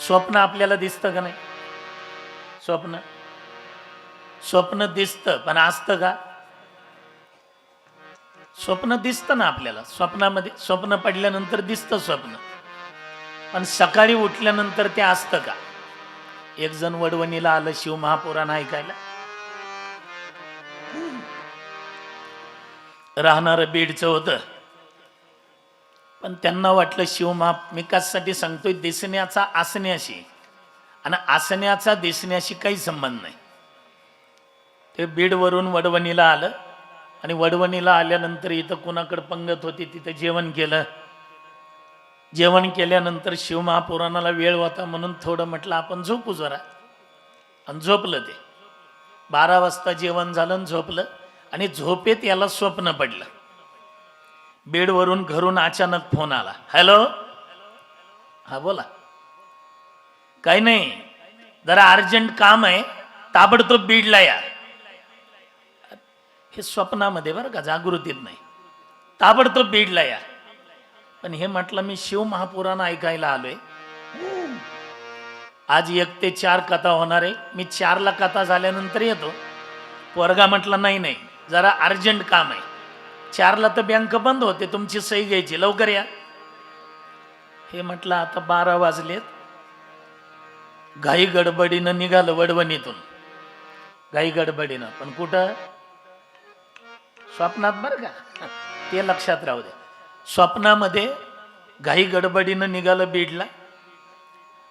स्वप्न आपल्याला दिसतं का नाही? स्वप्न स्वप्न दिसतं पण असतं का? स्वप्न दिसतं ना आपल्याला, स्वप्नामध्ये स्वप्न पडल्यानंतर दिसतं स्वप्न, पण सकाळी उठल्यानंतर ते असतं का? एक जण वडवणीला आलं शिवमहापुराण ऐकायला, राहणारं बीडचं होतं, पण त्यांना वाटलं शिवमहा, मी कशासाठी सांगतोय, दिसण्याचा असण्याशी आणि असण्याचा दिसण्याशी काही संबंध नाही. ते बीडवरून वडवणीला आलं आणि वडवणीला आल्यानंतर इथं कुणाकडे पंगत होती तिथं जेवण केलं. जेवण केल्यानंतर शिवमहापुराणाला वेळ होता म्हणून थोडं म्हटलं आपण झोपू जरा, आणि झोपलं. ते 12 वाजता जेवण झालं आणि झोपलं, आणि झोपेत याला स्वप्न पडलं. बीडवरून घरून अचानक फोन आला, हॅलो, हा बोला. काही नाही, जरा अर्जंट काम आहे, ताबडतोब बीडला या. हे स्वप्नामध्ये बरं का, जागृतीत नाही. ताबडतोब बीडला या. पण हे म्हटलं मी शिवमहापुराण ऐकायला आलोय, आज 1 ते 4 कथा होणार आहे, मी 4ला कथा झाल्यानंतर येतो. पोरगा म्हटला नाही नाही, जरा अर्जंट काम आहे, 4ला तर बँक बंद होते, तुमची सही घ्यायची, लवकर या. हे म्हटलं आता 12 वाजलेत. घाई गडबडीनं निघालं वडवणीतून, घाई गडबडीनं. पण कुठं? स्वप्नात बरं का, ते लक्षात राहू दे. स्वप्नामध्ये घाई गडबडीनं निघालं बीडला,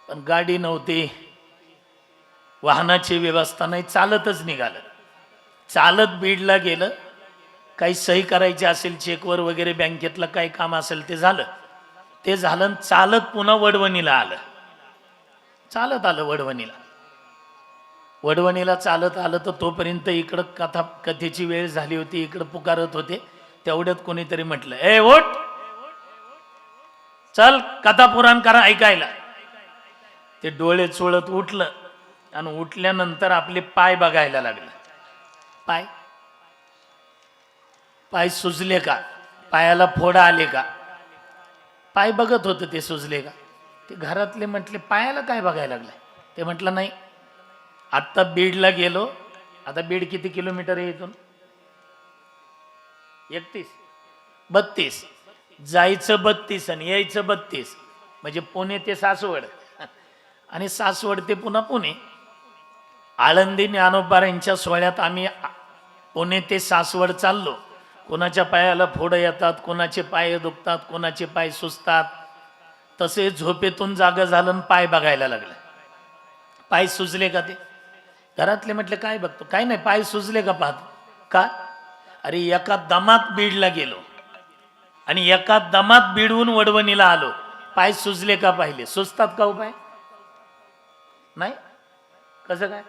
पण गाडी नव्हती, वाहनाची व्यवस्था नाही, चालतच निघालं. चालत बीडला गेलं, काही सही करायची असेल चेकवर वगैरे, बँकेतलं काही काम असेल ते झालं. ते झालं, चालत पुन्हा वडवणीला आलं. चालत आलं वडवणीला. वडवणीला चालत आलं तर तोपर्यंत इकडं कथेची वेळ झाली होती, इकडं पुकारत होते. तेवढ्यात कोणीतरी म्हटलं, ए ओठ, चल कथा पुराण करा ऐकायला. ते डोळे चोळत उठलं, आणि उठल्यानंतर आपले पाय बघायला लागलं. पाय पाय सुजले का, पायाला फोडा आले का, पाय बघत होतं ते सुजले का. ते घरातले म्हटले पायाला काय बघायला लागलं? ते म्हटलं नाही, आत्ता बीडला गेलो. आता बीड किती किलोमीटर आहे इथून? 31-32. जायचं 32 आणि यायचं 32, म्हणजे पुणे ते सासवड, आणि सासवड ते पुन्हा पुणे. आळंदी ज्ञानोबा यांच्या सोहळ्यात आम्ही पुणे ते सासवड चाललो. कोणाच्या पायाला फोडं येतात, कोणाचे पाय दुखतात, कोणाचे पाय सुजतात. तसे झोपेतून जागा झालं आणि पाय बघायला लागलं. पाय सुजले का? ते घरातले म्हटले काय बघतो? काय नाही, पाय सुजले का पाहतो. का? अरे एका दमात बीडला गेलो आणि एका दमात बीडवून वडवणीला आलो, पाय सुजले का पाहिले? सुजतात का पाय? नाही. कसं काय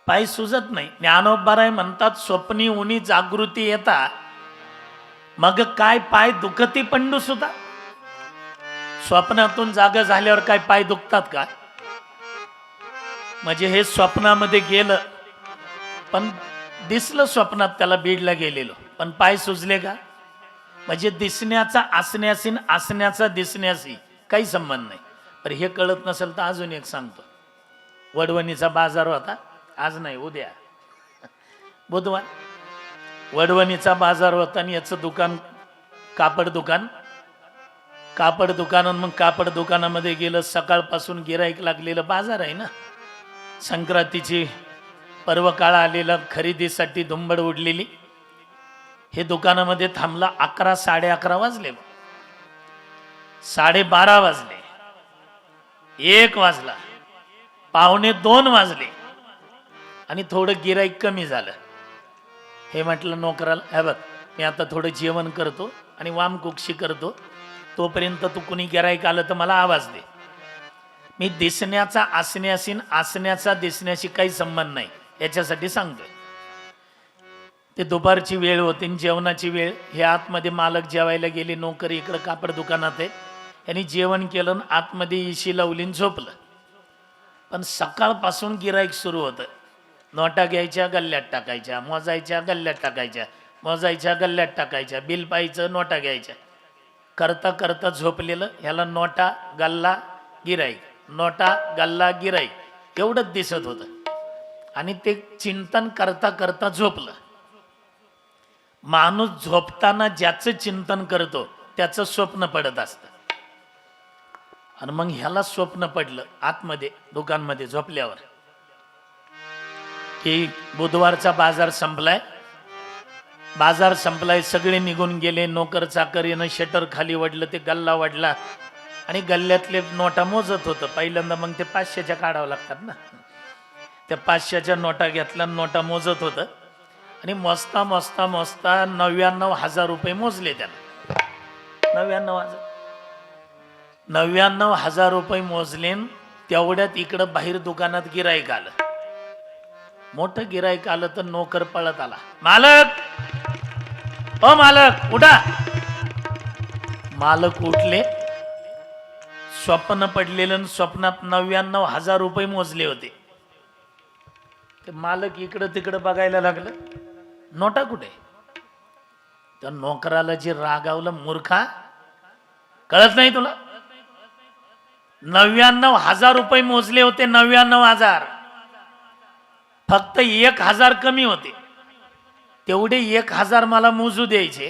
पाय सुजत नाही? ज्ञानोबाराय म्हणतात, स्वप्नी उनी जागृती येता, मग काय पाय दुखती पंडू सुद्धा. स्वप्नातून जागा झाल्यावर काय पाय दुखतात का? म्हणजे हे स्वप्नामध्ये गेलं, पण दिसलं स्वप्नात त्याला बीडला गेलेलो, पण पाय सुजले का? म्हणजे दिसण्याचा असण्याशी, असण्याचा दिसण्याशी काही संबंध नाही. पण हे कळत नसेल तर अजून एक सांगतो. वडवणीचा बाजार होता, आज नाही उद्या बुधवार. वडवणीचा बाजार होता आणि याचं दुकान कापड दुकान. कापड दुकानात, मग कापड दुकानामध्ये गेलं. सकाळपासून गिराईक लागलेलं, बाजार आहे ना, संक्रांतीची पर्व काळ आलेला, खरेदीसाठी धुंबड उडलेली. हे दुकानामध्ये थांबला. 11, 11:30 वाजले, 12:30 वाजले, 1 वाजला, 1:45 वाजले, आणि थोडं गिराईक कमी झालं. हे म्हटलं नोकराला, हे बघ, मी आता थोडं जेवण करतो आणि वामकुक्षी करतो, तोपर्यंत तू कुणी गिराईक आलं तर मला आवाज दे. मी दिसण्याचा असण्याशी, असण्याचा दिसण्याशी काही संबंध नाही, याच्यासाठी सांगतोय. ते दुपारची वेळ होती, जेवणाची वेळ. हे आतमध्ये मालक जेवायला गेले, नोकरी इकडं कापड दुकानात आहे. यांनी जेवण केलं, आतमध्ये इशी लावली, झोपलं. पण सकाळपासून गिराईक सुरू होतं. नोटा घ्यायच्या, गल्ल्यात टाकायच्या, मोजायच्या, गल्ल्यात टाकायच्या, मोजायच्या, गल्ल्यात टाकायच्या, बिल पाहायचं, नोटा घ्यायच्या. करता करता झोपलेलं, ह्याला नोटा गल्ला गिराईक, नोटा गल्ला गिराईक एवढंच दिसत होतं. आणि ते चिंतन करता करता झोपलं. माणूस झोपताना ज्याचं चिंतन करतो त्याचं स्वप्न पडत असतं. आणि मग ह्याला स्वप्न पडलं आतमध्ये दुकानमध्ये झोपल्यावर की बुधवारचा बाजार संपलाय, बाजार संपलाय, सगळे निघून गेले, नोकर चाकर येणं, शटर खाली वडलं, ते गल्ला वडला आणि गल्ल्यातले नोटा मोजत होतं पहिल्यांदा. मग ते 500च्या काढावं लागतात ना, त्या 500च्या नोटा घेतल्या, नोटा मोजत होतं आणि मोजता मोजता मोजता 99,000 रुपये मोजले त्याला. 99,000 रुपये मोजले. तेवढ्यात इकडं बाहेर दुकानात गिराईक आलं, मोठं गिराईक आलं तर नोकर पळत आला, मालक ओ मालक उठा. मालक उठले, स्वप्न पडलेलं, स्वप्नात 99,000 रुपये मोजले होते. ते मालक इकडं तिकडं बघायला लागलं, नोटा कुठे? त्या नोकराला जे रागावलं, मूर्खा कळत नाही तुला? 99,000 रुपये मोजले होते, 99,000, फक्त 1,000 कमी होते. तेवढे 1,000 मला मोजू द्यायचे,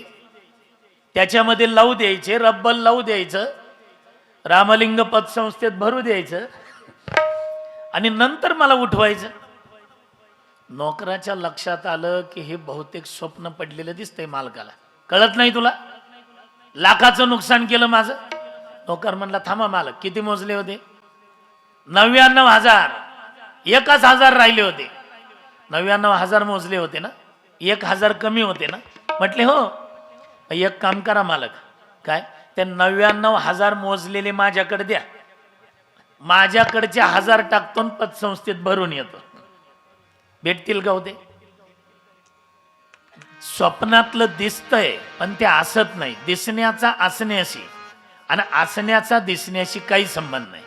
त्याच्यामध्ये लावू द्यायचे, रब्बल लावू द्यायचं, रामलिंग पतसंस्थेत भरू द्यायचं आणि नंतर मला उठवायचं. नोकराच्या लक्षात आलं की हे बहुतेक स्वप्न पडलेलं दिसतंय मालकाला. कळत नाही तुला? लाखाचं नुकसान केलं माझं. नोकर म्हणला, थांबा मालक, किती मोजले होते? 99,000. 1,000 राहिले होते. 99,000 मोजले होते ना, 1,000 कमी होते ना. म्हटले हो. एक काम करा मालक, काय ते 99,000 मोजलेले माझ्याकडे द्या, माझ्याकडचे 1,000 टाकतो पतसंस्थेत भरून येतो. भेटतील का होते? स्वप्नातलं दिसतंय पण ते असत नाही. दिसण्याचा असण्याशी आणि असण्याचा दिसण्याशी काही संबंध नाही.